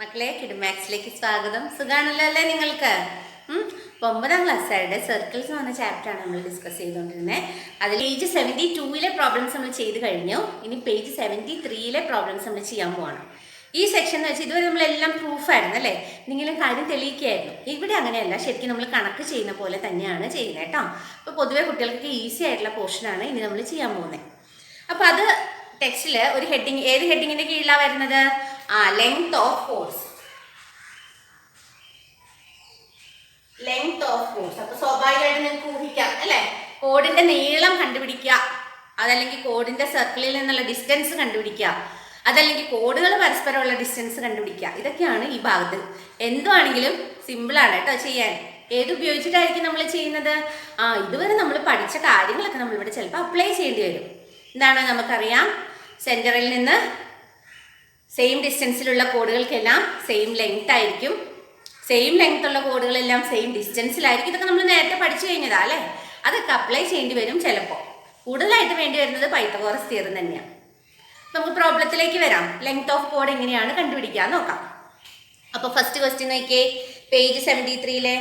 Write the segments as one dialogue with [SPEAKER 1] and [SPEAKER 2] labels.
[SPEAKER 1] മക്കളെ കിഡ്മാക്സിലേക്ക് സ്വാഗതം. സുഖാണല്ലോ അല്ലേ നിങ്ങൾക്ക്? അപ്പോൾ 9ാം ക്ലാസ്സുകാരുടെ സർക്കിൾസ് എന്ന് പറഞ്ഞ ചാപ്റ്ററാണ് നമ്മൾ ഡിസ്കസ് ചെയ്തുകൊണ്ടിരുന്നത്. അതിൽ പേജ് 72 പ്രോബ്ലംസ് നമ്മൾ ചെയ്ത് കഴിഞ്ഞു. ഇനി പേജ് 73 പ്രോബ്ലംസ് നമ്മൾ ചെയ്യാൻ പോവാണ്. ഈ സെക്ഷൻ എന്ന് വെച്ചാൽ ഇതുവരെ നമ്മളെല്ലാം പ്രൂഫായിരുന്നു അല്ലേ, എന്തെങ്കിലും കാര്യം തെളിയിക്കുകയായിരുന്നു. ഇവിടെ അങ്ങനെയല്ല, ശരിക്കും നമ്മൾ കണക്ക് ചെയ്യുന്ന പോലെ തന്നെയാണ് ചെയ്യുന്നത് കേട്ടോ. അപ്പോൾ പൊതുവെ കുട്ടികൾക്ക് ഈസി ആയിട്ടുള്ള പോർഷനാണ് ഇനി നമ്മൾ ചെയ്യാൻ പോകുന്നത്. അപ്പോൾ അത് ടെക്സ്റ്റിൽ ഒരു ഹെഡിങ്, ഏത് ഹെഡിങ്ങിൻ്റെ കീഴിലാണ് വരുന്നത്? Length of chords. Length of chords. അപ്പോൾ സ്വാഭാവികമായിട്ട് നിങ്ങൾക്ക് ഊഹിക്കാം അല്ലേ, കോഡിൻ്റെ നീളം കണ്ടുപിടിക്കുക, അതല്ലെങ്കിൽ കോഡിൻ്റെ സർക്കിളിൽ നിന്നുള്ള ഡിസ്റ്റൻസ് കണ്ടുപിടിക്കുക, അതല്ലെങ്കിൽ കോഡുകൾ പരസ്പരമുള്ള ഡിസ്റ്റൻസ് കണ്ടുപിടിക്കുക. ഇതൊക്കെയാണ് ഈ ഭാഗത്ത്. എന്തുവാണെങ്കിലും സിമ്പിളാണ് കേട്ടോ ചെയ്യാൻ. ഏതുപയോഗിച്ചിട്ടായിരിക്കും നമ്മൾ ചെയ്യുന്നത്? ഇതുവരെ നമ്മൾ പഠിച്ച കാര്യങ്ങളൊക്കെ നമ്മളിവിടെ ചിലപ്പോൾ അപ്ലൈ ചെയ്യേണ്ടി വരും. എന്താണ് നമുക്കറിയാം, സെൻറ്ററിൽ നിന്ന് സെയിം ഡിസ്റ്റൻസിലുള്ള കോഡുകൾക്കെല്ലാം സെയിം ലെങ്ത് ആയിരിക്കും, സെയിം ലെങ്ത് ഉള്ള കോഡുകളെല്ലാം സെയിം ഡിസ്റ്റൻസിലായിരിക്കും. ഇതൊക്കെ നമ്മൾ നേരത്തെ പഠിച്ചു കഴിഞ്ഞതാ അല്ലേ. അതൊക്കെ അപ്ലൈ ചെയ്യേണ്ടി വരും ചിലപ്പോൾ. കൂടുതലായിട്ട് വേണ്ടി വരുന്നത് പൈത്തഗോറസ് തിയറം തന്നെയാണ്. നമുക്ക് പ്രോബ്ലത്തിലേക്ക് വരാം. ലെങ്ത് ഓഫ് കോഡ് എങ്ങനെയാണ് കണ്ടുപിടിക്കാൻ നോക്കാം. അപ്പോൾ ഫസ്റ്റ് ക്വസ്റ്റ്യൻ നോക്കിയേ, page 73.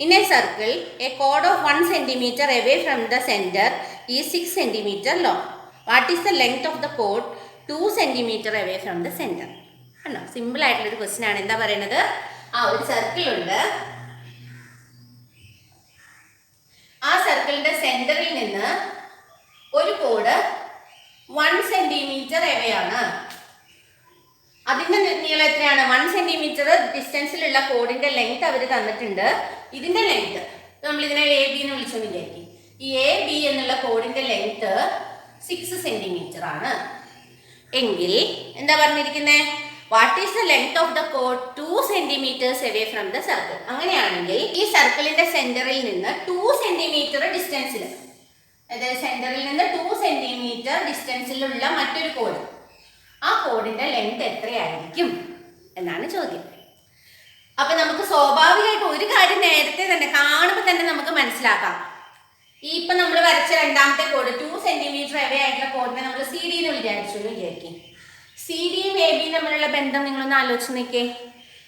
[SPEAKER 1] In A circle A code of 1 centimeter away from the centre is 6 centimeter long. What is the length of the code 2 centimeter away from the centre? കണ്ടോ, simple ആയിട്ടുള്ളൊരു question ആണ്. എന്താ പറയുന്നത്? ഒരു circle ഉണ്ട്. ആ സർക്കിളിന്റെ സെന്ററിൽ നിന്ന് ഒരു കോഡ് 1 centimeter away ആണ്. അതിന്റെ നീളം എത്രയാണ്? 1 centimeter ഡിസ്റ്റൻസിലുള്ള കോഡിന്റെ ലെങ്ത് അവർ തന്നിട്ടുണ്ട്. ഇതിന്റെ ലെങ്ത് നമ്മൾ ഇതിനെ എ ബി എന്ന് വിളിച്ചു വിചാരിക്കും. ഈ എ ബി എന്നുള്ള കോഡിന്റെ ലെങ്ത് 6 centimeter ആണ്. എങ്കിൽ എന്താ പറഞ്ഞിരിക്കുന്നത്? What is the length of the code 2 centimeters away from the circle? അങ്ങനെയാണെങ്കിൽ ഈ സർക്കിളിന്റെ സെന്ററിൽ നിന്ന് 2 centimeter ഡിസ്റ്റൻസിൽ, അതായത് സെന്ററിൽ നിന്ന് 2 centimeter ഡിസ്റ്റൻസിലുള്ള മറ്റൊരു കോഡ്, ആ കോഡിന്റെ ലെങ്ത് എത്രയായിരിക്കും എന്നാണ് ചോദ്യം. അപ്പൊ നമുക്ക് സ്വാഭാവികമായിട്ട് ഒരു കാര്യം നേരത്തെ തന്നെ കാണുമ്പോൾ തന്നെ നമുക്ക് മനസ്സിലാക്കാം. ഈ ഇപ്പൊ നമ്മൾ വരച്ച രണ്ടാമത്തെ കോഡ് 2 centimeter away ആയിട്ടുള്ള കോഡിനെ നമ്മൾ സി ഡി എന്ന് വിചാരിക്കും. സി ഡിയും എ ബിയും തമ്മിലുള്ള ബന്ധം നിങ്ങളൊന്ന് ആലോചിച്ച് നോക്കിയേ.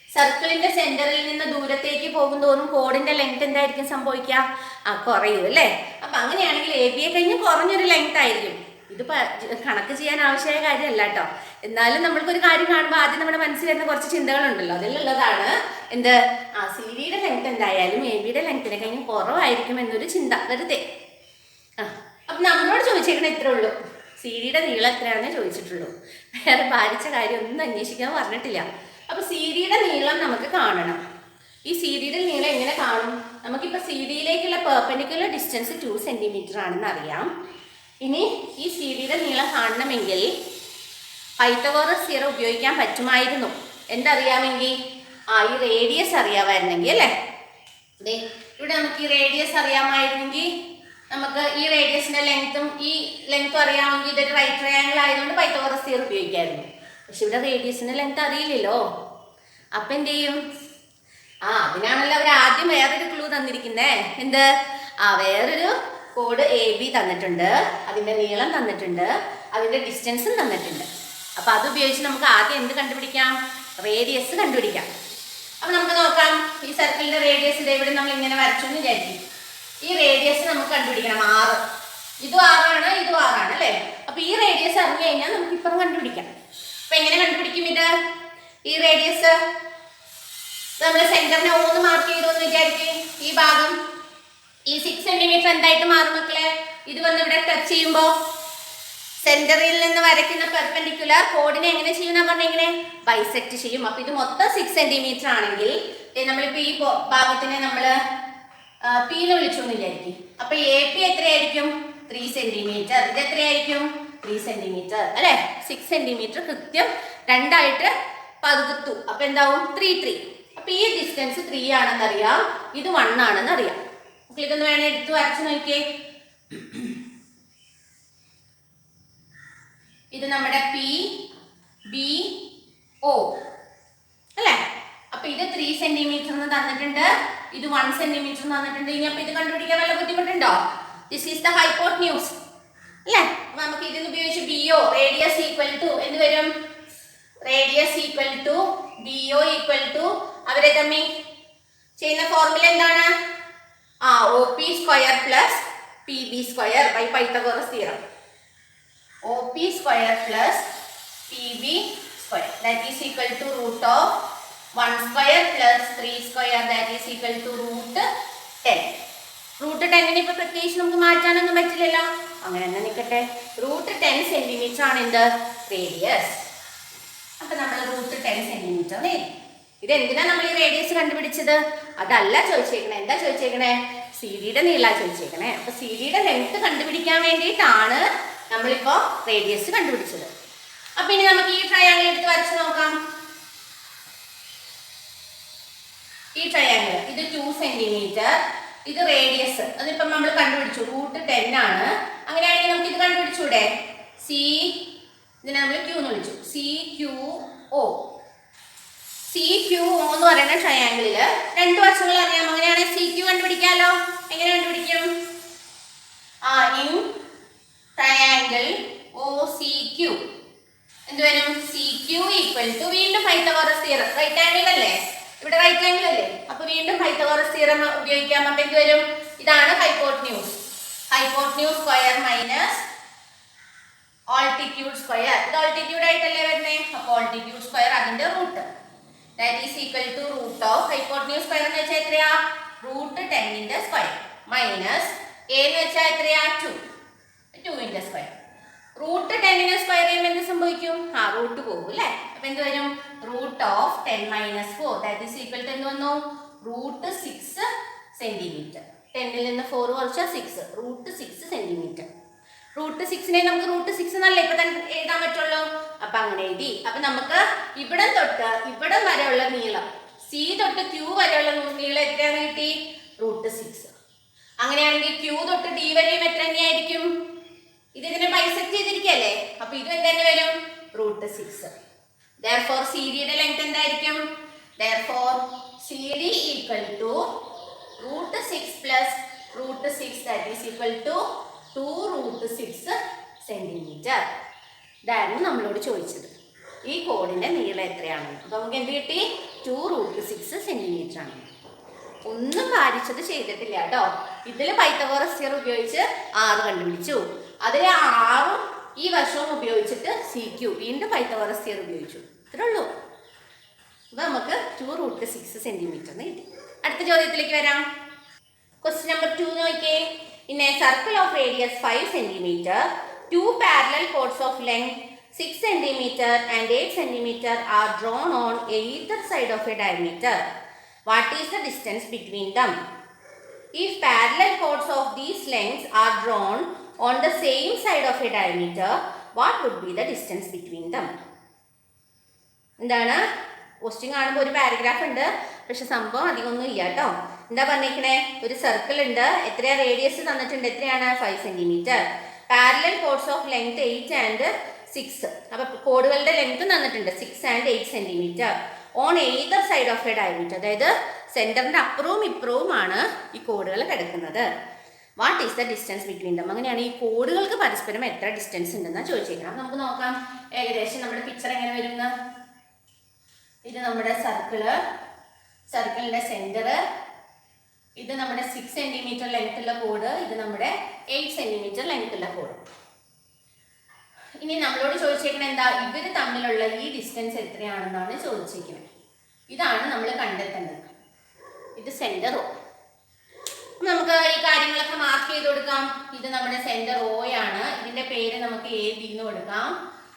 [SPEAKER 1] സർക്കിളിന്റെ സെന്ററിൽ നിന്ന് ദൂരത്തേക്ക് പോകും തോറും കോഡിന്റെ ലെങ്ത് എന്തായിരിക്കും സംഭവിക്കുക? കുറയും അല്ലേ. അപ്പൊ അങ്ങനെയാണെങ്കിൽ എ ബിയെ കഴിഞ്ഞ് കുറഞ്ഞൊരു ലെങ്ത് ആയിരിക്കും. ഇത് കണക്ക് ചെയ്യാൻ ആവശ്യമായ കാര്യമല്ല കേട്ടോ. എന്നാലും നമ്മൾക്കൊരു കാര്യം കാണുമ്പോൾ ആദ്യം നമ്മുടെ മനസ്സിൽ വരുന്ന കുറച്ച് ചിന്തകളുണ്ടല്ലോ, അതിലുള്ളതാണ് എന്ത്? സി ഡിയുടെ ലെങ്ത് എന്തായാലും എ ബിയുടെ ലെങ്ത്തിനെ കഴിഞ്ഞ് കുറവായിരിക്കും എന്നൊരു ചിന്ത വെറുതെ. അപ്പൊ നമ്മളോട് ചോദിച്ചേക്കണ ഇത്രേ ഉള്ളൂ, സി ഡിയുടെ നീളം എത്രയാണെന്നേ ചോദിച്ചിട്ടുള്ളൂ. വേറെ ഭാരിച്ച കാര്യം ഒന്നും അന്വേഷിക്കാൻ പറഞ്ഞിട്ടില്ല. അപ്പൊ സി ഡിയുടെ നീളം നമുക്ക് കാണണം. ഈ സി ഡിയുടെ നീളം എങ്ങനെ കാണും? നമുക്കിപ്പോൾ സി ഡിയിലേക്കുള്ള പെർപെൻഡിക്കുലർ ഡിസ്റ്റൻസ് 2 centimeter ആണെന്ന് അറിയാം. ഇനി ഈ സി ഡിയുടെ നീളം കാണണമെങ്കിൽ പൈത്തഗോറസ് തിയറം ഉപയോഗിക്കാൻ പറ്റുമായിരുന്നു. എന്തറിയാമെങ്കിൽ ഈ റേഡിയസ് അറിയാമായിരുന്നെങ്കിൽ അല്ലേ. അതെ, ഇവിടെ നമുക്ക് ഈ റേഡിയസ് അറിയാമായിരുന്നെങ്കിൽ നമുക്ക് ഈ റേഡിയസിന്റെ ലെങ്ത്തും ഈ ലെങ്ത്തും അറിയാമെങ്കിൽ ഇതൊരു റൈറ്റ് ട്രയാങ്കിൾ ആയതുകൊണ്ട് പൈത്തഗോറസ് തിയറം ഉപയോഗിക്കായിരുന്നു. പക്ഷെ ഇവിടെ റേഡിയസിന്റെ ലെങ്ത് അറിയില്ലല്ലോ. അപ്പം എന്ത് ചെയ്യും? അതിനാണല്ലോ അവർ ആദ്യം വേറൊരു ക്ലൂ തന്നിരിക്കുന്നേ. എന്ത്? വേറൊരു കോഡ് എ ബി തന്നിട്ടുണ്ട്, അതിന്റെ നീളം തന്നിട്ടുണ്ട്, അതിന്റെ ഡിസ്റ്റൻസും തന്നിട്ടുണ്ട്. അപ്പൊ അത് ഉപയോഗിച്ച് നമുക്ക് ആദ്യം എന്ത് കണ്ടുപിടിക്കാം? റേഡിയസ് കണ്ടുപിടിക്കാം. അപ്പൊ നമുക്ക് നോക്കാം. ഈ സർക്കിളിന്റെ റേഡിയസ് ഇവിടെ നമ്മൾ ഇങ്ങനെ വരച്ചു എന്ന് വിചാരിക്കും. ഈ റേഡിയസ് നമുക്ക് കണ്ടുപിടിക്കണം. 6. ഇതും 6 ആണ്, ഇതും 6 ആണ് അല്ലേ. അപ്പൊ ഈ റേഡിയസ് അറിഞ്ഞു കഴിഞ്ഞാൽ നമുക്ക് ഇപ്പം കണ്ടുപിടിക്കാം. അപ്പൊ എങ്ങനെ കണ്ടുപിടിക്കും ഇത്? ഈ റേഡിയസ് നമ്മൾ സെന്ററിനെ 3 മാർക്ക് ചെയ്തു എന്ന് വിചാരിക്കും. ഈ ഭാഗം ഈ 6 centimeter എന്തായിട്ട് മാറും മക്കളെ? ഇത് വന്ന് ഇവിടെ ടച്ച് ചെയ്യുമ്പോൾ സെന്ററിൽ നിന്ന് വരയ്ക്കുന്ന പെർപെൻഡിക്കുലർ കോഡിനെ എങ്ങനെ ചെയ്യുന്ന പറഞ്ഞ ഇങ്ങനെ ബൈസെക്ട് ചെയ്യും. അപ്പൊ ഇത് മൊത്തം 6 centimeter ആണെങ്കിൽ നമ്മളിപ്പോ ഈ ഭാഗത്തിനെ നമ്മൾ പി എന്ന് വിളിച്ചു എന്ന് വിചാരിക്കും. അപ്പൊ എ പി എത്രയായിരിക്കും? 3 centimeter. ഇത് എത്രയായിരിക്കും? 3 centimeter അല്ലെ. 6 centimeter കൃത്യം 2 ആയിട്ട് പകുത്തു. അപ്പൊ എന്താവും? 3. അപ്പൊ ഈ ഡിസ്റ്റൻസ് 3 ആണെന്നറിയാം, ഇത് 1 ആണെന്ന് അറിയാം. ഇതൊന്ന് വേണേ എടുത്ത് വരച്ചു നോക്കിയേ. ഇത് നമ്മുടെ പി ബി ഒ അല്ലേ. അപ്പൊ ഇത് 3 centimeter എന്ന് തന്നിട്ടുണ്ട്, ഇത് 1 centimeter എന്ന് തന്നിട്ടുണ്ട്. ഇനി അപ്പൊ ഇത് കണ്ടുപിടിക്കാൻ വല്ല ബുദ്ധിമുട്ടുണ്ടോ? ദിസ് ഈസ് ദ ഹൈപ്പോട്ന്യൂസ് അല്ലേ. അപ്പൊ നമുക്ക് ഇതിന് ഉപയോഗിച്ച് B O radius equal to എന്ത് വരും? Radius equal to DO equal to അവരെ തമ്മിൽ ചെയ്യുന്ന ഫോർമുല എന്താണ്? OP square plus PB square by Pythagoras theorem. OP square plus PB square that is equal to root of 1 square plus 3 square that is equal to root 10. Root 10 ഇപ്പൊ പ്രത്യേകിച്ച് നമുക്ക് മാറ്റാനൊന്നും പറ്റില്ലല്ലോ, അങ്ങനെ തന്നെ നിൽക്കട്ടെ. റൂട്ട് 10 സെന്റിമീറ്റർ ആണ് എന്ത് റേഡിയസ്. അപ്പൊ നമ്മൾ റൂട്ട് 10 സെന്റിമീറ്റർ നേടി. ഇത് എന്തിനാ നമ്മൾ ഈ റേഡിയസ് കണ്ടുപിടിച്ചത്? അതല്ല ചോദിച്ചേക്കണേ. എന്താ ചോദിച്ചേക്കണേ? CD നീള ചോദിച്ചേക്കണേ. അപ്പൊ CD ലെങ്ത് കണ്ടുപിടിക്കാൻ വേണ്ടിയിട്ടാണ് നമ്മളിപ്പോ റേഡിയസ് കണ്ടുപിടിച്ചത്. അപ്പൊ ഇനി നമുക്ക് ഈ ട്രയാങ്കിൾ എടുത്ത് വരച്ച് നോക്കാം. ഈ ട്രയാങ്കിൾ ഇത് 2 സെന്റിമീറ്റർ, ഇത് റേഡിയസ്, അതിപ്പം നമ്മൾ കണ്ടുപിടിച്ചു റൂട്ട് 10 ആണ്. അങ്ങനെയാണെങ്കിൽ നമുക്ക് ഇത് കണ്ടുപിടിച്ചൂടെ? ഇതിനെ നമ്മൾ Q എന്ന് വിളിച്ചു. CQO എന്ന് പറയുന്ന ട്രയാങ്കിളില് 2 വശങ്ങൾ അറിയാം. അങ്ങനെയാണെങ്കിൽ CQ കണ്ടുപിടിക്കാമല്ലോ. എങ്ങനെ കണ്ടുപിടിക്കും? ഇൻ ട്രയാങ്കിൾ OCQ എന്ത് വരും? CQ ഈക്വൽ ടു വീണ്ടും പൈത്തഗോറസ് തിയറം. റൈറ്റ് ആംഗിൾ അല്ലേ? ഇവിടെ റൈറ്റ് ആംഗിൾ അല്ലേ? അപ്പൊ വീണ്ടും പൈത്തഗോറസ് തിയറം ഉപയോഗിക്കാം. അപ്പൊ എന്ത് വരും? ഇതാണ് hypotenuse. Hypotenuse square minus altitude square. ഇത് ആൾട്ടിറ്റ്യൂഡ് ആയിട്ടല്ലേ വരുന്നേ? അപ്പൊ ആൾട്ടിറ്റ്യൂഡ് സ്ക്വയർ അതിന്റെ root that is equal to root of hypotenuse square എന്ന് വെച്ചാൽ എത്രയാ? റൂട്ട് 10 സ്ക്വയർ മൈനസ് A എന്ന് വെച്ചാൽ എത്രയാ? 2 സ്ക്വയർ. റൂട്ട് 10 സ്ക്വയർ ചെയ്യുമ്പോൾ എന്ത് സംഭവിക്കും? റൂട്ട് പോകും അല്ലേ? അപ്പൊ എന്ത് വരും? Root of 10 - 4 that is equal to എന്ത് വന്നു? Root 6 centimetre. 10 നിന്ന് 4 കുറച്ചാൽ 6, റൂട്ട് 6 സെന്റിമീറ്റർ. റൂട്ട് 6നെ നമുക്ക് റൂട്ട് 6 എന്നല്ലേ ഇപ്പൊ തന്നെ എഴുതാൻ പറ്റുള്ളൂ. അപ്പൊ അങ്ങനെ എഴുതി. അപ്പൊ നമുക്ക് ഇവിടം തൊട്ട് ഇവിടം വരെയുള്ള നീളം, C തൊട്ട് Q വരെയുള്ള നീളം എത്രയാന്ന് കിട്ടി? റൂട്ട് 6. അങ്ങനെയാണെങ്കിൽ Q തൊട്ട് D വരെയും എത്ര തന്നെയായിരിക്കും? ഇതിനെ ബൈസെക്ട് ചെയ്തിരിക്കല്ലേ? അപ്പൊ ഇത് എന്ത് തന്നെ വരും? റൂട്ട് 6. therefore CD യുടെ ലെങ്ത് എന്തായിരിക്കും? therefore CD equal to root 6 plus root 6 that is equal to 2 root 6 centimetre. ഇതായിരുന്നു നമ്മളോട് ചോദിച്ചത്. ഈ കോഡിന്റെ നീളം എത്രയാണെന്ന്. അപ്പൊ നമുക്ക് എന്ത് കിട്ടി? 2 റൂട്ട് 6 സെന്റിമീറ്റർ ആണ്. ഒന്നും പാലിച്ചത് ചെയ്തിട്ടില്ല കേട്ടോ. ഇതിൽ പൈത്തഗോറസ് തിയറം ഉപയോഗിച്ച് 6 കണ്ടുപിടിച്ചു. അതിൽ 6ഉം ഈ വശവും ഉപയോഗിച്ചിട്ട് CQ വീണ്ടും പൈത്തഗോറസ് തിയറം ഉപയോഗിച്ചു. ഇത്രേ ഉള്ളൂ. അപ്പൊ നമുക്ക് 2 റൂട്ട് 6 സെന്റിമീറ്റർ എന്ന് കിട്ടി. അടുത്ത ചോദ്യത്തിലേക്ക് വരാം. ക്വസ്റ്റ്യൻ നമ്പർ 2 നോക്കിയേ. In a circle of radius 5 cm, 2 parallel chords of length 6 cm and 8 cm are drawn on either side of a diameter. What is the distance between them? If parallel chords of these lengths are drawn on the same side of a diameter, what would be the distance between them? എന്താണ് question കാണുമ്പോൾ ഒരു paragraph ഉണ്ട്, പക്ഷെ സംഭവം അധികമൊന്നും ഇല്ല കേട്ടോ. എന്താ പറഞ്ഞിരിക്കണേ? ഒരു സർക്കിൾ ഉണ്ട്. എത്രയാ റേഡിയസ് തന്നിട്ടുണ്ട്? എത്രയാണ്? 5 centimetre. Parallel chords of length 8 and 6. അപ്പൊ കോഡുകളുടെ ലെങ്ത് തന്നിട്ടുണ്ട് 6 and 8 centimetre. On either side of a diameter, അതായത് സെന്ററിന്റെ അപ്പുറവും ഇപ്പുറവുമാണ് ഈ കോഡുകൾ കിടക്കുന്നത്. What is the distance between them? അങ്ങനെയാണ് ഈ കോഡുകൾക്ക് പരസ്പരം എത്ര ഡിസ്റ്റൻസ് ഉണ്ടെന്നാണ് ചോദിച്ചേക്കണം. നമുക്ക് നോക്കാം ഏകദേശം നമ്മുടെ പിക്ചർ എങ്ങനെ വരുന്ന. ഇത് നമ്മുടെ സർക്കിളിന്റെ സെന്റർ. ഇത് നമ്മുടെ 6 സെന്റിമീറ്റർ ലെങ്ത് ഉള്ള കോഡ്. ഇത് നമ്മുടെ 8 സെന്റിമീറ്റർ ലെങ്ത് ഉള്ള കോഡ്. ഇനി നമ്മളോട് ചോദിച്ചേക്കണത് എന്താ? ഇവർ തമ്മിലുള്ള ഈ ഡിസ്റ്റൻസ് എത്രയാണെന്നാണ് ചോദിച്ചേക്കുന്നത്. ഇതാണ് നമ്മൾ കണ്ടെത്തേണ്ടത്. ഇത് സെന്റർ O. നമുക്ക് ഈ കാര്യങ്ങളൊക്കെ മാർക്ക് ചെയ്ത് കൊടുക്കാം. ഇത് നമ്മുടെ സെന്റർ O ആണ്. ഇതിന്റെ പേര് നമുക്ക് AB എന്ന് കൊടുക്കാം.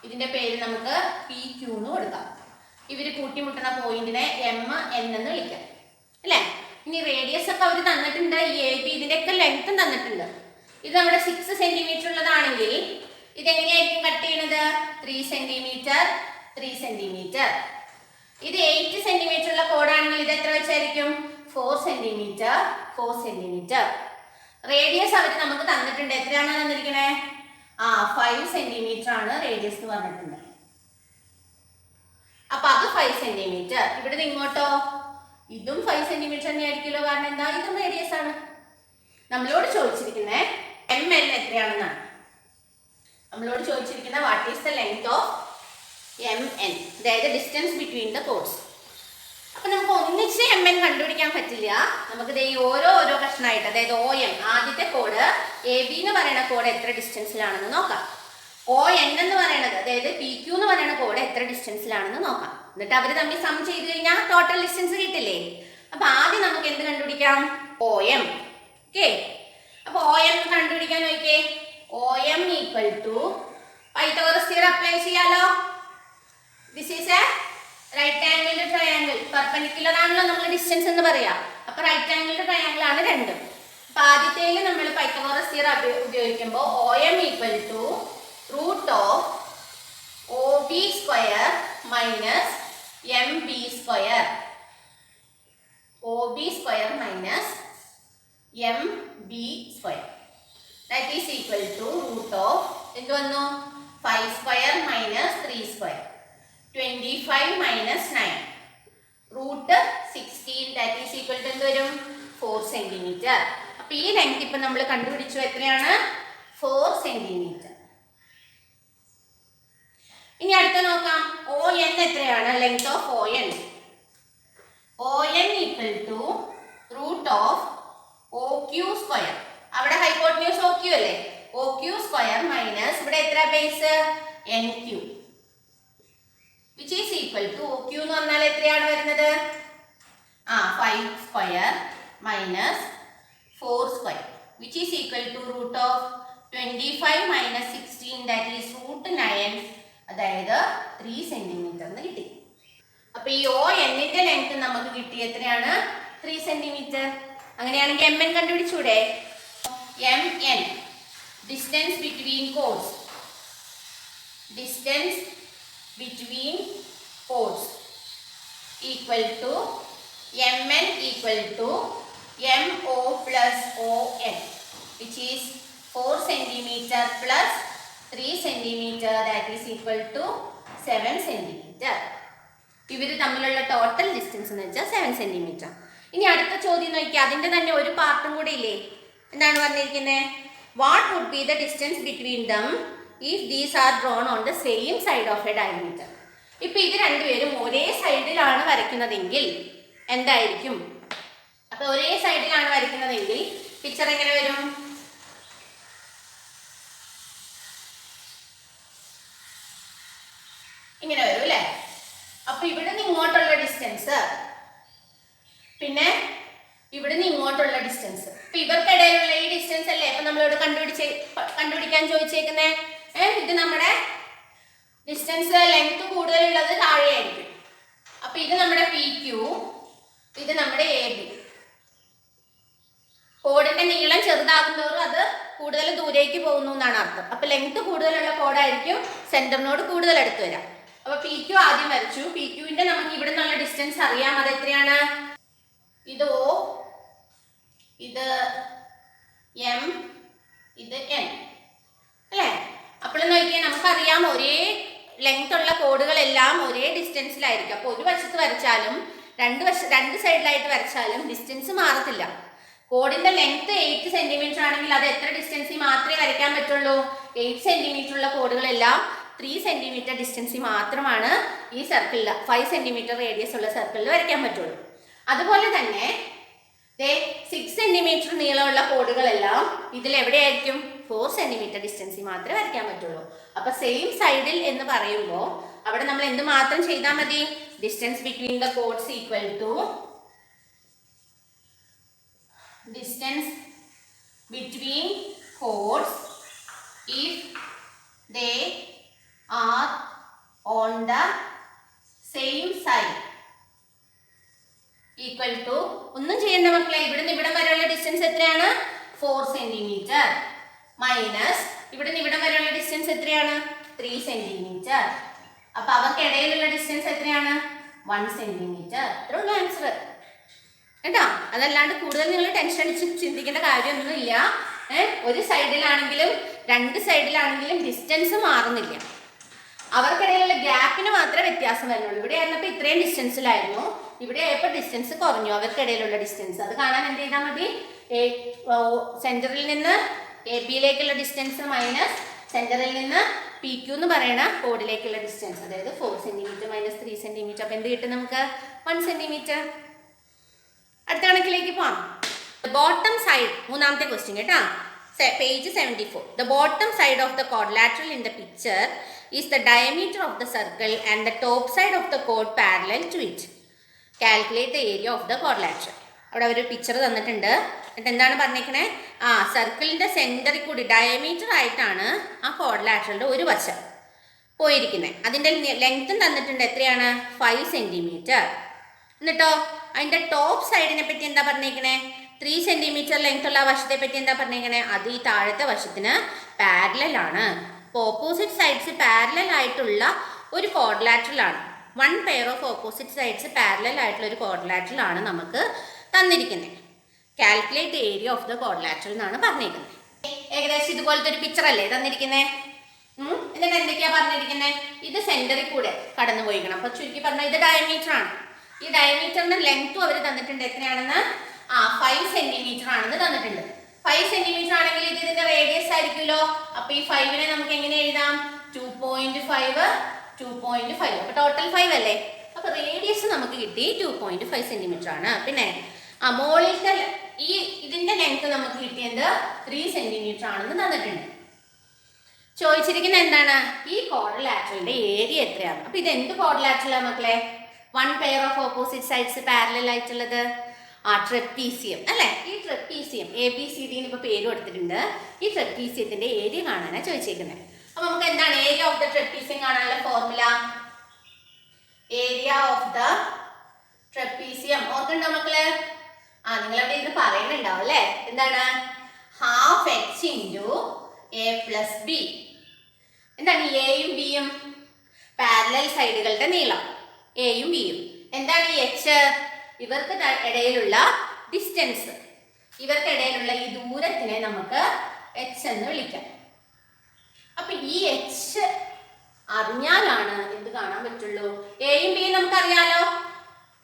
[SPEAKER 1] ഇതിന്റെ പേര് നമുക്ക് PQ എന്ന് കൊടുക്കാം. ഇവർ കൂട്ടിമുട്ടുന്ന പോയിന്റിനെ MN എന്ന് വിളിക്കാം അല്ലേ? ഇനി റേഡിയസ് ഒക്കെ അവർ തന്നിട്ടുണ്ട്. ഈ AB ഇതിന്റെയൊക്കെ ലെങ്ത്തും തന്നിട്ടുണ്ട്. ഇത് നമ്മുടെ 6 സെന്റിമീറ്റർ ഉള്ളതാണെങ്കിൽ ഇതെങ്ങനെയായിരിക്കും കട്ട് ചെയ്യണത്? 3 സെന്റിമീറ്റർ 3 സെന്റിമീറ്റർ. ഇത് 8 സെന്റിമീറ്റർ ഉള്ള കോഡാണെങ്കിൽ ഇത് എത്ര വെച്ചായിരിക്കും? 4 സെന്റിമീറ്റർ 4 സെന്റിമീറ്റർ. റേഡിയസ് അവർ നമുക്ക് തന്നിട്ടുണ്ട്. എത്രയാണ് തന്നിരിക്കണേ? 5 സെന്റിമീറ്റർ ആണ് റേഡിയസ് എന്ന് പറഞ്ഞിട്ടുണ്ട്. അപ്പൊ അത് 5 സെന്റിമീറ്റർ. ഇവിടെ ഇങ്ങോട്ടോ ഇതും 5 സെന്റിമീറ്റർ തന്നെ ആയിരിക്കുമല്ലോ. കാരണം എന്താ? ഇതും റേഡിയസ് ആണ്. നമ്മളോട് ചോദിച്ചിരിക്കുന്നത് MN എത്രയാണെന്നാണ്. നമ്മളോട് ചോദിച്ചിരിക്കുന്നത് what is the length of MN, അതായത് ഡിസ്റ്റൻസ് ബിറ്റ്വീൻ ദ കോഡ്സ്. അപ്പൊ നമുക്ക് ഒന്നിച്ച് MN കണ്ടുപിടിക്കാൻ പറ്റില്ല. നമുക്ക് ഈ ഓരോ കഷ്ണമായിട്ട്, അതായത് OM, ആദ്യത്തെ കോഡ് AB എന്ന് പറയുന്ന കോഡ് എത്ര ഡിസ്റ്റൻസിലാണെന്ന് നോക്കാം. ON എന്ന് പറയുന്നത്, അതായത് PQ എന്ന് പറയുന്ന കോഡ് എത്ര ഡിസ്റ്റൻസിലാണെന്ന് നോക്കാം. എന്നിട്ട് അവർ തമ്മിൽ സം ചെയ്ത് കഴിഞ്ഞാൽ ടോട്ടൽ ഡിസ്റ്റൻസ് കിട്ടില്ലേ. അപ്പൊ ആദ്യം നമുക്ക് എന്ത് കണ്ടുപിടിക്കാം? OM. ഓക്കെ, അപ്പൊ OM കണ്ടുപിടിക്കാൻ നോക്കിയേ. OM equal to Pythagoras theorem apply ചെയ്യാലോ. This is a right angled triangle. Perpendicular ആണല്ലോ നമ്മൾ ഡിസ്റ്റൻസ് എന്ന് പറയാ. അപ്പൊ റൈറ്റ് ആംഗിൾഡ് ട്രയാംഗിൾ ആണ് രണ്ടും. അപ്പൊ ആദ്യത്തേല് നമ്മൾ പൈത്തഗോറസ് തിയറം ഉപയോഗിക്കുമ്പോൾ OM equal to root of OB square minus MB square. OB square minus MB square. That is equal to root of എന്ത് വന്നു? 5 square minus 3 square. 25 minus 9 root 16. That is equal to എന്ത് വരും? 4 centimetre. അപ്പൊ ഈ length ഇപ്പൊ നമ്മൾ കണ്ടുപിടിച്ചു. എത്രയാണ്? 4 സെന്റിമീറ്റർ. ഇനി അടുത്ത നോക്കാം. ON എത്രയാണ്? Length of ON. ON equal to root of OQ square. അവിടെ ഹൈപ്പോട്ടന്യൂസ് OQ അല്ലേ? OQ സ്ക്വയർ മൈനസ് ഇവിടെ എത്ര base? NQ, which is equal to OQ എന്ന് പറഞ്ഞാൽ എത്രയാണ് വരുന്നത്? 5 square minus 4 square, which is equal to root of 25 minus 16, that is root 9, അതായത് 3 centimetre എന്ന് കിട്ടി. അപ്പൊ ഈ ON ന്റെ ലെങ്ത് നമുക്ക് കിട്ടി എത്രയാണ്? 3 സെന്റിമീറ്റർ. അങ്ങനെയാണെങ്കിൽ MN കണ്ടുപിടിച്ചൂടെ? MN, distance between chords. Distance between chords equal to MN equal to MO plus ON, which is 4 centimeter plus 3 centimeter, that is equal to 7 centimeter. ഇവർ തമ്മിലുള്ള ടോട്ടൽ ഡിസ്റ്റൻസ് എന്ന് വെച്ചാൽ 7 സെന്റിമീറ്റർ. ഇനി അടുത്ത ചോദ്യം നോക്കിയാൽ അതിൻ്റെ തന്നെ ഒരു പാർട്ടും കൂടെ ഇല്ലേ? എന്താണ് പറഞ്ഞിരിക്കുന്നത്? What would be the distance between them if these are drawn on the same side of a diameter. ഇപ്പൊ ഇത് രണ്ടുപേരും ഒരേ സൈഡിലാണ് വരയ്ക്കുന്നതെങ്കിൽ എന്തായിരിക്കും? അപ്പൊ ഒരേ സൈഡിലാണ് വരയ്ക്കുന്നതെങ്കിൽ പിക്ചർ എങ്ങനെ വരും? ഇങ്ങനെ വരും അല്ലേ? അപ്പൊ ഇവിടെ നിന്ന് ഇങ്ങോട്ടുള്ള ഡിസ്റ്റൻസ്, പിന്നെ ഇവിടെ നിന്ന് ഇങ്ങോട്ടുള്ള ഡിസ്റ്റൻസ്, അപ്പൊ ഇവർക്കിടയിലുള്ള ഈ ഡിസ്റ്റൻസ് അല്ലേ അപ്പൊ നമ്മളിവിടെ കണ്ടുപിടിക്കാൻ ചോദിച്ചേക്കുന്നേ. ഇത് നമ്മുടെ ഡിസ്റ്റൻസ് ലെങ്ത് കൂടുതലുള്ളത് താഴെയായിരിക്കും. അപ്പൊ ഇത് നമ്മുടെ PQ, ഇത് നമ്മുടെ AB. കോഡിന്റെ നീളം ചെറുതാകുന്നതോറും അത് കൂടുതൽ ദൂരേക്ക് പോകുന്നു എന്നാണ് അർത്ഥം. അപ്പൊ ലെങ്ത് കൂടുതലുള്ള കോഡായിരിക്കും സെന്ററിനോട് കൂടുതൽ അടുത്ത് വരാം. അപ്പൊ PQ ആദ്യം വരച്ചു. PQവിന്റെ നമുക്ക് ഇവിടെ നിന്നുള്ള ഡിസ്റ്റൻസ് അറിയാം. അത് എത്രയാണ്? ഇത് O, ഇത് M, ഇത് N അല്ലേ? അപ്പോൾ നോക്കിയാൽ നമുക്കറിയാം ഒരേ ലെങ്ത് ഉള്ള കോഡുകളെല്ലാം ഒരേ ഡിസ്റ്റൻസിലായിരിക്കും. അപ്പോൾ ഒരു വശത്ത് വരച്ചാലും രണ്ട് സൈഡിലായിട്ട് വരച്ചാലും ഡിസ്റ്റൻസ് മാറത്തില്ല. കോഡിന്റെ ലെങ്ത് 8 സെന്റിമീറ്റർ ആണെങ്കിൽ അത് എത്ര ഡിസ്റ്റൻസിൽ മാത്രമേ വരയ്ക്കാൻ പറ്റുള്ളൂ? 8 സെന്റിമീറ്റർ ഉള്ള കോഡുകളെല്ലാം 3 സെന്റിമീറ്റർ ഡിസ്റ്റൻസിൽ മാത്രമാണ് ഈ സർക്കിളിൽ 5 സെന്റിമീറ്റർ റേഡിയസ് ഉള്ള സർക്കിളിൽ വരയ്ക്കാൻ പറ്റുള്ളൂ. അതുപോലെ തന്നെ 6 സെന്റിമീറ്റർ നീളമുള്ള കോഡുകളെല്ലാം ഇതിൽ എവിടെയായിരിക്കും? 4 സെന്റിമീറ്റർ ഡിസ്റ്റൻസിൽ മാത്രമേ വരയ്ക്കാൻ പറ്റുള്ളൂ. അപ്പൊ സെയിം സൈഡിൽ എന്ന് പറയുമ്പോൾ അവിടെ നമ്മൾ എന്ത് മാത്രം ചെയ്താൽ മതി? Distance between the chords equal to distance between chords if they are on the same side equal to, ഒന്നും ചെയ്യേണ്ട മക്കളെ, ഇവിടുന്ന് ഇവിടം വരെയുള്ള ഡിസ്റ്റൻസ് എത്രയാണ്? 4 സെന്റിമീറ്റർ മൈനസ് ഇവിടുന്ന് ഇവിടം വരെയുള്ള ഡിസ്റ്റൻസ് എത്രയാണ്? 3 സെന്റിമീറ്റർ. അപ്പൊ അവർക്കിടയിലുള്ള ഡിസ്റ്റൻസ് എത്രയാണ്? 1 സെന്റിമീറ്റർ. ഇത്രയുള്ള ആൻസർ കേട്ടോ. അതല്ലാണ്ട് കൂടുതൽ നിങ്ങൾ ടെൻഷൻ അടിച്ച് ചിന്തിക്കേണ്ട കാര്യമൊന്നുമില്ല. ഒരു സൈഡിലാണെങ്കിലും രണ്ട് സൈഡിലാണെങ്കിലും ഡിസ്റ്റൻസ് മാറുന്നില്ല. അവർക്കിടയിലുള്ള ഗ്യാപ്പിന് മാത്രമേ വ്യത്യാസം വരുന്നുള്ളൂ. ഇവിടെ ആയിരുന്നപ്പോൾ ഇത്രയും ഡിസ്റ്റൻസിലായിരുന്നു, ഇവിടെ ആയപ്പോൾ ഡിസ്റ്റൻസ് കുറഞ്ഞു. അവർക്കിടയിലുള്ള ഡിസ്റ്റൻസ് അത് കാണാൻ എന്ത് ചെയ്താൽ മതി? സെന്ററിൽ നിന്ന് AB യിലേക്കുള്ള ഡിസ്റ്റൻസ് മൈനസ് സെന്ററിൽ നിന്ന് പി ക്യൂ എന്ന് പറയുന്ന കോഡിലേക്കുള്ള ഡിസ്റ്റൻസ്, അതായത് 4 സെന്റിമീറ്റർ മൈനസ് 3 സെന്റിമീറ്റർ. അപ്പോൾ എന്ത് കിട്ടും നമുക്ക്? 1 സെന്റിമീറ്റർ. അടുത്ത കണക്കിലേക്ക് പോവാം. ബോട്ടം സൈഡ്, മൂന്നാമത്തെ ക്വസ്റ്റ്യൻ കേട്ടോ, page 74. The bottom side of the quadrilateral in the picture is the diameter of the circle and the top side of the chord parallel to it. Calculate the area of the quadrilateral. അവിടെ ഒരു picture തന്നിട്ടുണ്ട്. എന്നിട്ട് എന്താണ് പറഞ്ഞേക്കണേ? സർക്കിളിൻ്റെ സെൻറ്ററിൽ കൂടി diameter ആയിട്ടാണ് ആ ക്വാഡ്രിലാറ്ററലിൻ്റെ ഒരു വശം പോയിരിക്കുന്നത്. അതിൻ്റെ ലെങ്ത്തും തന്നിട്ടുണ്ട്. എത്രയാണ്? 5 സെൻറ്റിമീറ്റർ. എന്നിട്ടോ അതിൻ്റെ ടോപ്പ് സൈഡിനെ പറ്റി എന്താ പറഞ്ഞേക്കണേ? 3 സെൻറ്റിമീറ്റർ ലെങ്ത് ഉള്ള വശത്തെ പറ്റി എന്താ പറഞ്ഞേക്കണേ? അത് ഈ താഴത്തെ വശത്തിന് പാരലലാണ്. അപ്പോൾ ഓപ്പോസിറ്റ് സൈഡ്സ് പാരലൽ ആയിട്ടുള്ള ഒരു ക്വാഡ്രിലാറ്ററലാണ്. 1 pair of opposite sides parallel ആയിട്ടുള്ള ഒരു ക്വാഡ്രിലാറ്ററലാണ് നമുക്ക് തന്നിരിക്കുന്നത്. Calculate the area of the quadrilateral എന്നാണ് പറഞ്ഞിരിക്കുന്നത്. ഏകദേശം ഇതുപോലത്തെ ഒരു പിക്ചർ അല്ലേ തന്നിരിക്കുന്നത്? എന്നിട്ട് എന്തൊക്കെയാ പറഞ്ഞിരിക്കുന്നത്? ഇത് സെന്ററിൽ കൂടെ കടന്നു പോയിരിക്കണം. അപ്പൊ ചുരുക്കി പറഞ്ഞാൽ ഇത് ഡയമീറ്റർ ആണ്. ഈ ഡയമീറ്ററിന്റെ ലെങ്ത്തും അവർ തന്നിട്ടുണ്ട്. എത്രയാണെന്ന്? 5 സെന്റിമീറ്റർ ആണെന്ന് തന്നിട്ടുണ്ട്. 5 സെന്റിമീറ്റർ ആണെങ്കിൽ ഇത് ഇതിന്റെ റേഡിയസ് ആയിരിക്കുമല്ലോ. അപ്പൊ ഈ 5നെ നമുക്ക് എങ്ങനെ എഴുതാം? 2.5 2.5. അപ്പൊ ടോട്ടൽ 5 അല്ലേ? അപ്പൊ റേഡിയസ് നമുക്ക് കിട്ടി 2.5 സെന്റിമീറ്റർ ആണ്. പിന്നെ മോളിലത്തെ ഈ ഇതിന്റെ ലെങ്ത് നമുക്ക് കിട്ടിയത് 3 സെന്റിമീറ്റർ ആണെന്ന് തന്നിട്ടുണ്ട്. ചോദിച്ചിരിക്കുന്നത് എന്താണ്? ഈ ക്വാഡ്രിലാറ്ററലിന്റെ ഏരിയ എത്രയാണ്? അപ്പൊ ഇത് എന്ത് ക്വാഡ്രിലാറ്ററലാണ് മക്കളെ? 1 pair of opposite sides parallel ആയിട്ടുള്ളത് ട്രപ്പീസിയം അല്ലേ? ഈ ട്രപ്പീസിയം ABCD ഇപ്പൊ പേര് കൊടുത്തിട്ടുണ്ട്. ഈ ട്രപ്പീസിയത്തിന്റെ ഏരിയ കാണാനാണ് ചോദിച്ചിരിക്കുന്നത്. അപ്പൊ നമുക്ക് എന്താണ് ഏരിയ ഓഫ് ദ ട്രപ്പീസിയം കാണാനുള്ള formula? Area of the trapezium ഓർക്കണ്ടോ മക്കള്? നിങ്ങളവിടെ ഇത് പറയുന്നുണ്ടാവും അല്ലേ? എന്താണ്? Half h into a plus B. എന്താണ് ഈ എയും ബിയും? പാരലൽ സൈഡുകളുടെ നീളം എയും ബിയും. എന്താണ് ഈ h? ഇവർക്ക് ഇടയിലുള്ള ഡിസ്റ്റൻസ്, ഇവർക്കിടയിലുള്ള ഈ ദൂരത്തിനെ നമുക്ക് h എന്ന് വിളിക്കാം. അപ്പൊ ഈ h അറിഞ്ഞാലാണ് എന്ത് കാണാൻ പറ്റുള്ളൂ? എയും ബിയും നമുക്കറിയാലോ.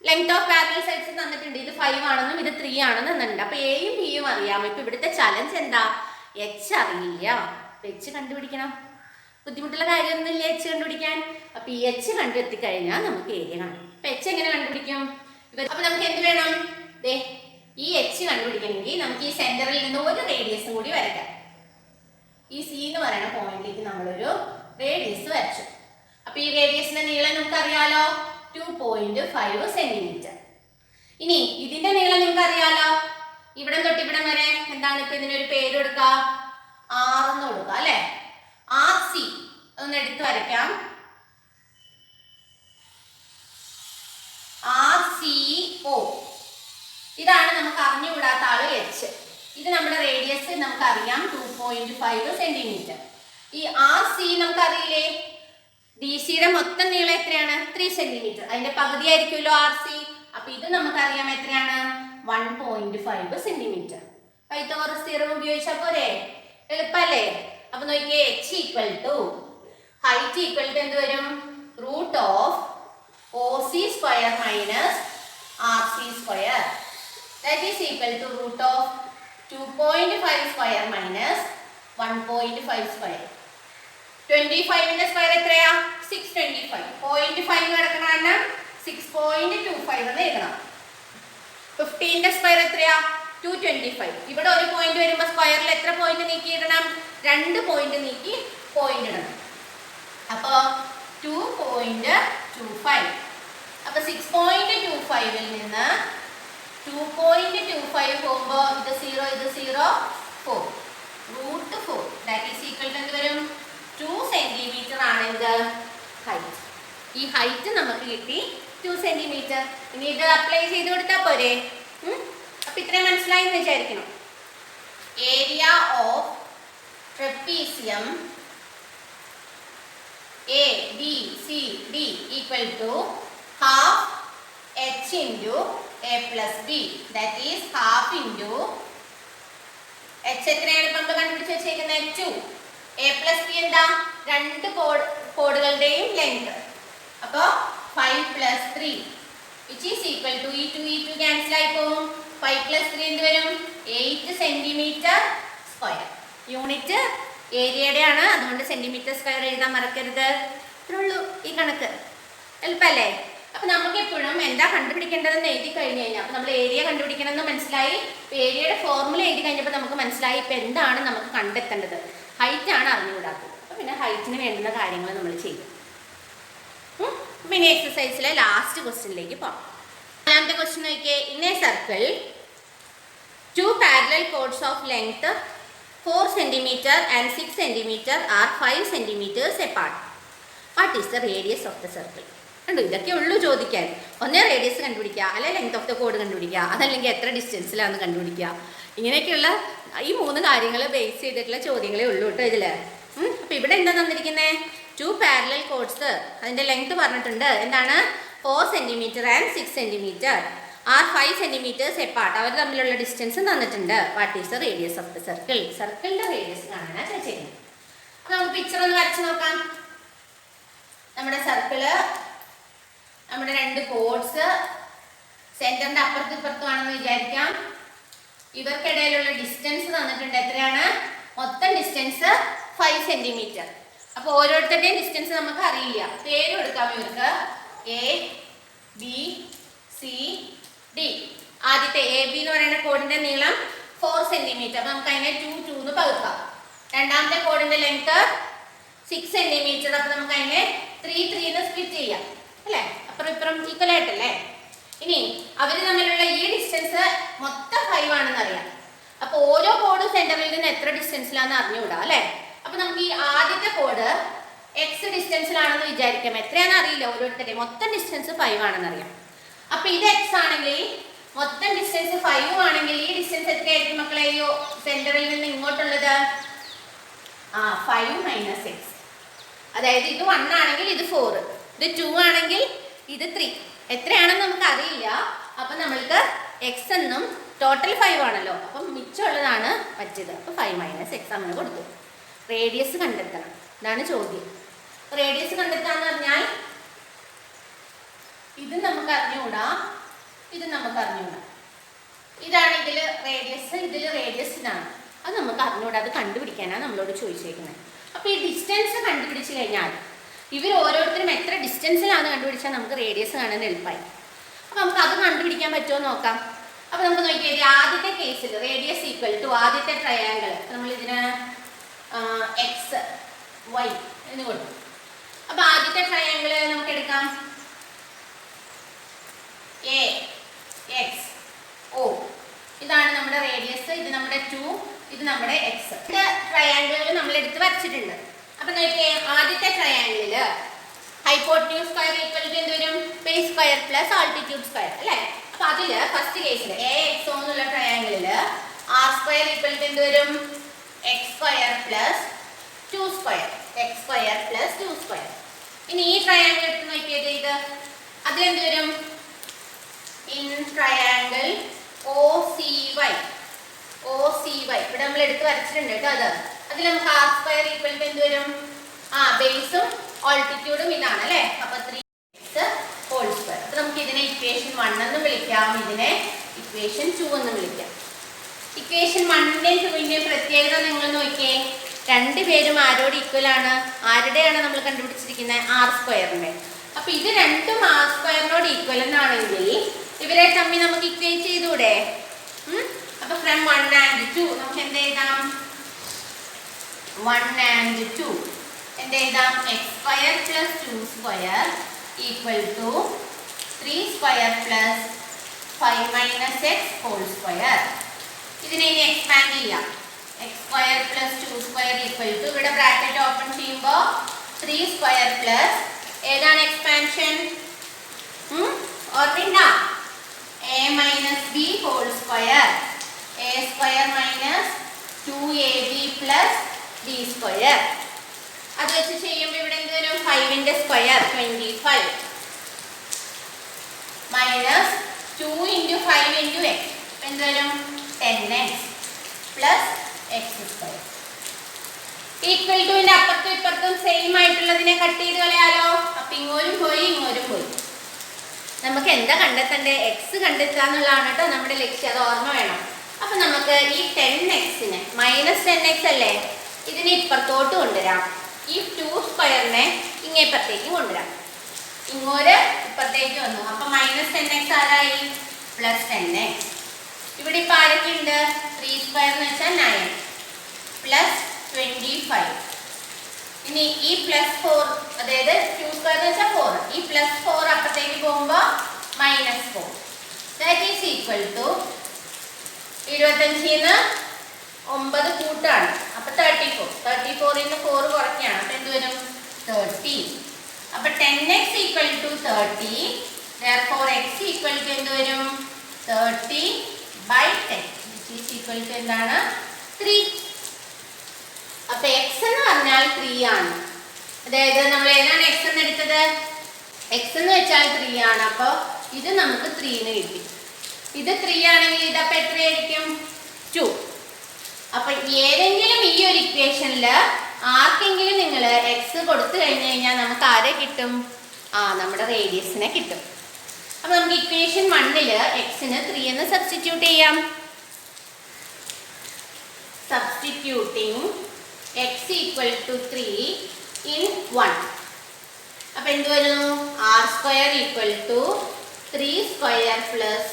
[SPEAKER 1] ലെങ്ത് ഓഫ് പാരലൽ സൈഡ്സ് തന്നിട്ടുണ്ട്. ഇത് 5 ആണെന്നും ഇത് 3 ആണെന്നും തന്നിട്ടുണ്ട്. അപ്പൊ എയും ബിയും അറിയാം. ഇപ്പൊ ഇവിടുത്തെ ചലഞ്ച് എന്താ? h അറിയില്ല. h കണ്ടുപിടിക്കണം. ബുദ്ധിമുട്ടുള്ള കാര്യമൊന്നുമില്ല h കണ്ടുപിടിക്കാൻ. അപ്പൊ ഈ h കണ്ടെത്തിക്കഴിഞ്ഞാൽ നമുക്ക് ഏരിയ കാണാം. അപ്പൊ h എങ്ങനെ കണ്ടുപിടിക്കും? അപ്പൊ നമുക്ക് എന്ത് വേണം? ഈ h കണ്ടുപിടിക്കണമെങ്കിൽ നമുക്ക് ഈ സെന്ററിൽ നിന്ന് ഒരു റേഡിയസും കൂടി വരയ്ക്കാം. ഈ C എന്ന് പറയുന്ന പോയിന്റിലേക്ക് നമ്മളൊരു റേഡിയസ് വരച്ചു. അപ്പൊ ഈ റേഡിയസിന്റെ നീളം നമുക്ക് അറിയാലോ, 2.5 സെന്റിമീറ്റർ. ഇനി ഇതിന്റെ നീളം നിങ്ങൾക്ക് അറിയാലോ. ഇവിടെ തൊട്ട് ഇവിടം വരെ എന്താണ്? ഇപ്പൊ ഇതിനൊരു പേര് കൊടുക്കുക, R എന്ന് കൊടുക്കുക അല്ലെ? RC ഒന്ന് എടുത്ത് വരയ്ക്കാം. RCO. ഇതാണ് നമുക്ക് അറിഞ്ഞുകൂടാത്ത ആള് h. ഇത് നമ്മുടെ റേഡിയസ് നമുക്ക് അറിയാം 2.5 സെന്റിമീറ്റർ. ഈ RC നമുക്ക് അറിയില്ലേ? DC മൊത്തം നീളം എത്രയാണ്? 3 സെന്റിമീറ്റർ. അതിന്റെ പകുതി ആയിരിക്കുമല്ലോ RC. അപ്പൊ ഇത് നമുക്കറിയാം എത്രയാണ്? 1.5 സെന്റിമീറ്റർ. പൈത്തഗോറസ് തിയറം ഉപയോഗിച്ചാൽ പോരെ? എളുപ്പല്ലേ? അപ്പൊ നോക്കിയേ, h equal to height equal to എന്ത് വരും? Root of OC square minus RC square. That is equal to root of 2.5 square minus 1.5 square. 25ന്റെ സ്ക്വയർ എത്രയാ? 625. 0.5 കിടക്കണ കാരണം 6.25 എന്ന് എഴുതണം. 15ന്റെ സ്ക്വയർ എത്രയാ? 225. ഇവിടെ ഒരു പോയിന്റ് വരുമ്പോൾ സ്ക്വയറിൽ എത്ര പോയിന്റ് നീക്കിയിടണം? 2 പോയിന്റ് നീക്കി പോയിന്റ് ഇടണം. അപ്പോൾ 2.25. അപ്പൊ 6.25ൽ നിന്ന് 2.25 പോകുമ്പോൾ ഇത് 0 ഇത് 0 4 root 4. That is equal to എന്ത് വരും? 2 സെന്റിമീറ്റർ ആണ് എന്ത്? ഹൈറ്റ്. ഈ ഹൈറ്റ് നമുക്ക് കിട്ടി 2 സെന്റിമീറ്റർ. ഇനി ഇത് അപ്ലൈ ചെയ്ത് കൊടുത്താൽ പോരെ? അപ്പൊ ഇത്രയും മനസ്സിലായി എന്ന് വിചാരിക്കണം. Area of trapezium ABCD equal to half h into a plus B. That is half into h എത്രയാണ് ഇപ്പം നമ്മൾ കണ്ടുപിടിച്ച് വെച്ചേക്കുന്നത്? 2. a പ്ലസ് ബി എന്താ? രണ്ട് കോഡുകളുടെയും ലെങ്ത്. അപ്പോൾ 5 plus 3 which is equal to ഈ 2 ക്യാൻസൽ ആയി പോകും. 5 പ്ലസ് 3 എന്ത് വരും? 8 സെന്റിമീറ്റർ സ്ക്വയർ. യൂണിറ്റ് ഏരിയയുടെ ആണ്, അതുകൊണ്ട് സെന്റിമീറ്റർ സ്ക്വയർ എഴുതാൻ മറക്കരുത്. ഇത്രേ ഉള്ളൂ ഈ കണക്ക്. എളുപ്പല്ലേ? അപ്പൊ നമുക്ക് എപ്പോഴും എന്താ കണ്ടുപിടിക്കേണ്ടതെന്ന് എഴുതി കഴിഞ്ഞു കഴിഞ്ഞാൽ, അപ്പൊ നമ്മൾ ഏരിയ കണ്ടുപിടിക്കണമെന്ന് മനസ്സിലായി. ഏരിയയുടെ ഫോർമുല എഴുതി കഴിഞ്ഞപ്പോൾ നമുക്ക് മനസ്സിലായി ഇപ്പൊ എന്താണ് നമുക്ക് കണ്ടെത്തേണ്ടത്. ഹൈറ്റ് ആണ് അറിഞ്ഞുകൂടാത്തത്. അപ്പൊ പിന്നെ ഹൈറ്റിന് വേണ്ടുന്ന കാര്യങ്ങൾ നമ്മൾ ചെയ്യും. പിന്നെ എക്സസൈസിലെ ലാസ്റ്റ് ക്വസ്റ്റ്യനിലേക്ക് പോകാം. നാലാമത്തെ ക്വസ്റ്റ്യൻ നോക്കിയേ. In A circle 2 parallel chords of length 4 cm and 6 cm are 5 cm apart. What is the radius of the circle? കണ്ടു, ഇതൊക്കെ ഉള്ളൂ ചോദിക്കാൻ. ഒന്നേ റേഡിയസ് കണ്ടുപിടിക്കുക, അല്ലെങ്കിൽ ലെങ്ത് ഓഫ് ദ കോഡ് കണ്ടുപിടിക്കുക, അതല്ലെങ്കിൽ എത്ര ഡിസ്റ്റൻസിലാണെന്ന് കണ്ടുപിടിക്കുക. ഇങ്ങനെയൊക്കെയുള്ള ഈ 3 കാര്യങ്ങൾ ബേസ് ചെയ്തിട്ടുള്ള ചോദ്യങ്ങളേ ഉള്ളൂ കേട്ടോ ഇതിൽ. അപ്പോൾ ഇവിടെ എന്താ തന്നിരിക്കുന്നത്? 2 parallel chords, അതിൻ്റെ ലെങ്ത് പറഞ്ഞിട്ടുണ്ട്. എന്താണ്? 4 cm and 6 cm are 5 cm apart. അവർ തമ്മിലുള്ള ഡിസ്റ്റൻസ് തന്നിട്ടുണ്ട്. What is the radius of the circle? സർക്കിളിൻ്റെ റേഡിയസ് കാണാനാണ് ചോദിക്കുന്നത്. അപ്പോൾ നമുക്ക് പിക്ചർ ഒന്ന് വരച്ച് നോക്കാം. നമ്മുടെ സർക്കിള്, നമ്മുടെ 2 കോഡ്സ് സെന്ററിന്റെ അപ്പുറത്തും ഇപ്പുറത്തും ആണെന്ന് വിചാരിക്കാം. ഇവർക്കിടയിലുള്ള ഡിസ്റ്റൻസ് തന്നിട്ടുണ്ട്. എത്രയാണ്? മൊത്തം ഡിസ്റ്റൻസ് 5 സെന്റിമീറ്റർ. അപ്പോൾ ഓരോരുത്തരുടെയും ഡിസ്റ്റൻസ് നമുക്ക് അറിയില്ല. പേര് കൊടുക്കാം ഇവർക്ക്. A, B, C, D. ആദ്യത്തെ എ ബി എന്ന് പറയുന്ന കോഡിന്റെ നീളം 4 സെന്റിമീറ്റർ. അപ്പോൾ നമുക്ക് അതിനെ 2 2 എന്ന് പകുക്കാം. രണ്ടാമത്തെ കോഡിന്റെ ലെങ്ത് 6 സെന്റിമീറ്റർ. അപ്പോൾ നമുക്ക് അതിനെ 3 3 എന്ന് സ്പ്ലിറ്റ് ചെയ്യാം അല്ലേ? അപ്പുറം ഇപ്പുറം ഈക്വൽ ആയിട്ടല്ലേ. ഇനി അവർ തമ്മിലുള്ള ഈ ഡിസ്റ്റൻസ് മൊത്തം 5 ആണെന്ന് അറിയാം. അപ്പോൾ ഓരോ കോഡും സെന്ററിൽ നിന്ന് എത്ര ഡിസ്റ്റൻസിലാണെന്ന് അറിഞ്ഞുകൂടാ അല്ലേ? അപ്പോൾ നമുക്ക് ഈ ആദ്യത്തെ കോഡ് എക്സ് ഡിസ്റ്റൻസിലാണെന്ന് വിചാരിക്കാം. എത്രയാണെന്ന് അറിയില്ല ഓരോരുത്തരുടെയും. മൊത്തം ഡിസ്റ്റൻസ് 5 ആണെന്ന് അറിയാം. അപ്പോൾ ഇത് എക്സ് ആണെങ്കിൽ മൊത്തം ഡിസ്റ്റൻസ് 5 ആണെങ്കിൽ ഈ ഡിസ്റ്റൻസ് എത്രയായിരിക്കും മക്കളെ? ഈ സെന്ററിൽ നിന്ന് ഇങ്ങോട്ടുള്ളത് 5 മൈനസ് എക്സ്. അതായത് ഇത് 1 ആണെങ്കിൽ ഇത് 4, ഇത് 2 ആണെങ്കിൽ ഇത് 3. എത്രയാണെന്ന് നമുക്ക് അറിയില്ല. അപ്പം നമ്മൾക്ക് എക്സ് എന്നും ടോട്ടൽ 5 ആണല്ലോ. അപ്പം മിച്ചമുള്ളതാണ് പറ്റിയത്. അപ്പോൾ 5 മൈനസ് എക്സ് അങ്ങനെ കൊടുത്തു. റേഡിയസ് കണ്ടെത്തണം, ഇതാണ് ചോദ്യം. റേഡിയസ് കണ്ടെത്താന്ന് പറഞ്ഞാൽ ഇത് നമുക്ക് അറിഞ്ഞുകൂടാ, ഇത് നമുക്ക് അറിഞ്ഞുകൂടാ. ഇതാണ് ഇതിൽ റേഡിയസ്, ഇതിൽ റേഡിയസ് ഇതാണ്. അത് നമുക്ക് അറിഞ്ഞുകൂടാ. അത് കണ്ടുപിടിക്കാനാണ് നമ്മളോട് ചോദിച്ചേക്കുന്നത്. അപ്പോൾ ഈ ഡിസ്റ്റൻസ് കണ്ടുപിടിച്ച് കഴിഞ്ഞാൽ ഇവർ ഓരോരുത്തരും എത്ര ഡിസ്റ്റൻസിലാണ് കണ്ടുപിടിച്ചാൽ നമുക്ക് റേഡിയസ് കാണാൻ എളുപ്പമായി. അപ്പോൾ നമുക്ക് അത് കണ്ടുപിടിക്കാൻ പറ്റുമോ നോക്കാം. അപ്പോൾ നമുക്ക് നോക്കിയാൽ ആദ്യത്തെ കേസിൽ റേഡിയസ് ഈക്വൽ ടു ആദ്യത്തെ ട്രയാങ്കിൾ നമ്മൾ ഇതിന് എക്സ് വൈ എന്ന് കൊടുക്കും. അപ്പോൾ ആദ്യത്തെ ട്രയാങ്കിൾ നമുക്ക് എടുക്കാം. എ എക്സ് ഒ, ഇതാണ് നമ്മുടെ റേഡിയസ്. ഇത് നമ്മുടെ 2, ഇത് നമ്മുടെ എക്സ്. ഇത് ട്രയാങ്കിളുകൾ നമ്മൾ എടുത്ത് വരച്ചിട്ടുണ്ട്. അപ്പൊ നോക്കിയേ, ആദ്യത്തെ ട്രയാങ്കിളിൽ ഹൈപ്പോട്ടന്യൂസ് സ്ക്വയർ ഈക്വൽ ടു എന്ത് വരും? Base square plus altitude square അല്ലേ? അപ്പൊ അതില് ഫസ്റ്റ് കേസിൽ എ എക്സ് ഒ എന്നുള്ള ട്രയാങ്കിളിൽ ആർ സ്ക്വയർ ഈക്വൽ ടു എന്ത് വരും? X square plus 2 square, X square plus 2 square. ഇനി ഈ ട്രയാങ്കിൾ എടുത്ത് നോക്കിയത് ഇത്, അതിലെന്ത് വരും? In triangle O C Y, ഇവിടെ നമ്മൾ എടുത്ത് വരച്ചിട്ടുണ്ട് കേട്ടോ. അതിൽ നമുക്ക് ആർ സ്ക്വയർ ഈക്വൽ ടു എന്ത് വരും? ബേസും ഓൾട്ടിറ്റ്യൂഡും ഇതാണ് അല്ലേ? അപ്പൊ 3x ഹോൾ സ്ക്വയർ. അപ്പൊ നമുക്ക് ഇതിനെ ഇക്വേഷൻ 1 എന്ന് വിളിക്കാം, ഇതിനെ ഇക്വേഷൻ 2 എന്ന് വിളിക്കാം. ഇക്വേഷൻ 1ന്റെയും 2ന്റെയും പ്രത്യേകത നിങ്ങൾ നോക്കിയേ. രണ്ടുപേരും ആരോട് ഈക്വൽ ആണ്? ആരുടെയാണ് നമ്മൾ കണ്ടുപിടിച്ചിരിക്കുന്നത്? ആർ സ്ക്വയറിന്റെ. അപ്പൊ ഇത് രണ്ടും ആർ സ്ക്വയറിനോട് ഈക്വൽ എന്നാണെങ്കിൽ ഇവരെ തമ്മിൽ നമുക്ക് ഇക്വേറ്റ് ചെയ്തൂടെ? അപ്പൊ ഫ്രം 1 and 2 നമുക്ക് എന്ത് എഴുതാം? 1 and 2 എന്ത് എഴുതാം? X square plus 2 square equal to 3 square plus 5 minus X whole square. ഇതിനെ ഇനി എക്സ്പാൻഡ് ചെയ്യാം. X square plus 2 square equal to, ഇവിടെ ബ്രാക്കറ്റ് ഓപ്പൺ ചെയ്യുമ്പോൾ 3 സ്ക്വയർ പ്ലസ് ഏതാണ് എക്സ്പാൻഷൻ? ഓർമ്മയുണ്ടോ? A minus B whole square, A square minus 2ab plus B square. അത് വെച്ച് ചെയ്യുമ്പോൾ ഇവിടെ എന്ത് വരും? 5ന്റെ സ്ക്വയർ 25 മൈനസ് 2 × 5 × x എന്ത് വരും? 10x plus X square. Equal ടുവിന്റെ അപ്പുറത്തും ഇപ്പുറത്തും സെയിം ആയിട്ടുള്ളതിനെ കട്ട് ചെയ്ത് കളയാലോ. അപ്പൊ ഇങ്ങോട്ടും പോയി ഇങ്ങോട്ടും പോയി. നമുക്ക് എന്താ കണ്ടെത്തണ്ടേ? എക്സ് കണ്ടെത്തുക എന്നുള്ളതാണ് കേട്ടോ നമ്മുടെ ലക്ഷ്യം. അത് ഓർമ്മ വേണം. അപ്പൊ നമുക്ക് ഈ 10xനെ മൈനസ് 10x അല്ലേ, ഇതിനെ ഇപ്പുറത്തോട്ട് കൊണ്ടുവരാം. ഈ 2 സ്ക്വയറിനെ ഇങ്ങേപ്പുറത്തേക്ക് കൊണ്ടുവരാം. ഇങ്ങോട്ട് ഇപ്പുറത്തേക്ക് വന്നു. അപ്പൊ -10x ആരായി? +10x. ഇവിടെ ഇപ്പൊ ആരൊക്കെ ഉണ്ട്? 3 സ്ക്വയർ എന്ന് വെച്ചാൽ 9 +25. ഇനി ഈ +4, അതായത് 2 സ്ക്വയർ എന്ന് വെച്ചാൽ 4. ഈ +4 അപ്പുറത്തേക്ക് പോകുമ്പോൾ -4. ദാറ്റ് ഈസ് ഈക്വൽ ടു 25ന്ന് 9 കൂട്ടാണ്. അപ്പൊ 34. 34ന്ന് 4 കുറയ്ക്കുകയാണ്. അപ്പൊ എന്ത് വരും? 30. അപ്പൊ 10x equal to 30. therefore x equal to എന്ത് വരും? 30/10 which is equal to എന്താണ്? 3. അപ്പൊ x എന്ന് പറഞ്ഞാൽ 3 ആണ്. അതായത് നമ്മൾ ഏതാണ് x എന്ന് എടുത്തത്? x എന്ന് വെച്ചാൽ 3 ആണ്. അപ്പൊ ഇത് നമുക്ക് 3 ന്ന് കിട്ടി. ഇത് 3 ആണെങ്കിൽ ഇതപ്പോൾ എത്രയായിരിക്കും? 2. അപ്പൊ ഏതെങ്കിലും ഈ ഒരു ഇക്വേഷനിൽ ആർക്കെങ്കിലും നിങ്ങൾ x കൊടുത്തു കഴിഞ്ഞു കഴിഞ്ഞാൽ നമുക്ക് ആരെ കിട്ടും? നമ്മുടെ റേഡിയസിനെ കിട്ടും. അപ്പൊ നമുക്ക് ഇക്വേഷൻ 1ല് x-ന് 3 എന്ന് സബ്സ്റ്റിറ്റ്യൂട്ട് ചെയ്യാം. Substituting x equal to 3 in 1. അപ്പൊ എന്ത് വരുന്നു? r² equal to 3 square plus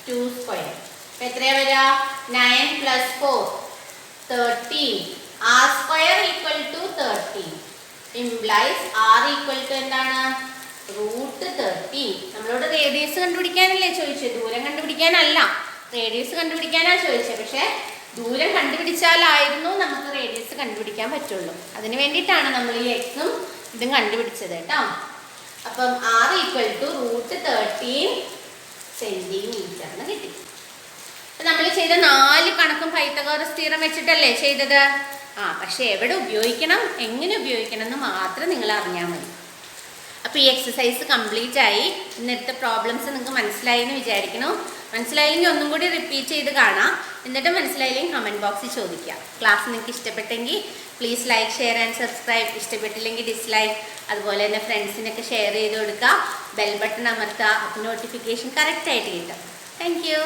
[SPEAKER 1] 2 square. അപ്പൊ എത്രയാ വരിക? 9 + 4 13. r² equal to 13 implies r equal to എന്താണ്? √13. നമ്മളോട് റേഡിയസ് കണ്ടുപിടിക്കാനല്ലേ ചോദിച്ചത്, ദൂരം കണ്ടുപിടിക്കാനല്ല. റേഡിയസ് കണ്ടുപിടിക്കാനാ ചോദിച്ചത്. പക്ഷെ ദൂരം കണ്ടുപിടിച്ചാലായിരുന്നു നമുക്ക് റേഡിയസ് കണ്ടുപിടിക്കാൻ പറ്റുള്ളൂ. അതിന് വേണ്ടിയിട്ടാണ് നമ്മൾ ഈ എക്സും ഇതും കണ്ടുപിടിച്ചത് കേട്ടോ. അപ്പം r ഈക്വൽ ടു √13 സെന്റിമീറ്റർ എന്ന് കിട്ടി. നമ്മൾ ചെയ്ത 4 കണക്കും പൈത്തഗോറസ് തിയറം വെച്ചിട്ടല്ലേ ചെയ്തത്. പക്ഷെ എവിടെ ഉപയോഗിക്കണം, എങ്ങനെ ഉപയോഗിക്കണം എന്ന് മാത്രം നിങ്ങൾ അറിഞ്ഞാൽ മതി. അപ്പോൾ ഈ എക്സസൈസ് കംപ്ലീറ്റ് ആയി. ഇന്നത്തെ പ്രോബ്ലംസ് നിങ്ങൾക്ക് മനസ്സിലായി എന്ന് വിചാരിക്കുന്നു. മനസ്സിലായില്ലെങ്കിൽ ഒന്നും കൂടി റിപ്പീറ്റ് ചെയ്ത് കാണാം. എന്നിട്ട് മനസ്സിലായില്ലെങ്കിൽ കമൻറ്റ് ബോക്സിൽ ചോദിക്കാം. ക്ലാസ് നിങ്ങൾക്ക് ഇഷ്ടപ്പെട്ടെങ്കിൽ please like, share and subscribe. ഇഷ്ടപ്പെട്ടില്ലെങ്കിൽ ഡിസ്ലൈക്ക്. അതുപോലെ തന്നെ ഫ്രണ്ട്സിനൊക്കെ ഷെയർ ചെയ്ത് കൊടുക്കുക. ബെൽ ബട്ടൺ അമർത്തുക. അപ്പോൾ നോട്ടിഫിക്കേഷൻ കറക്റ്റായിട്ട് കിട്ടും. Thank you.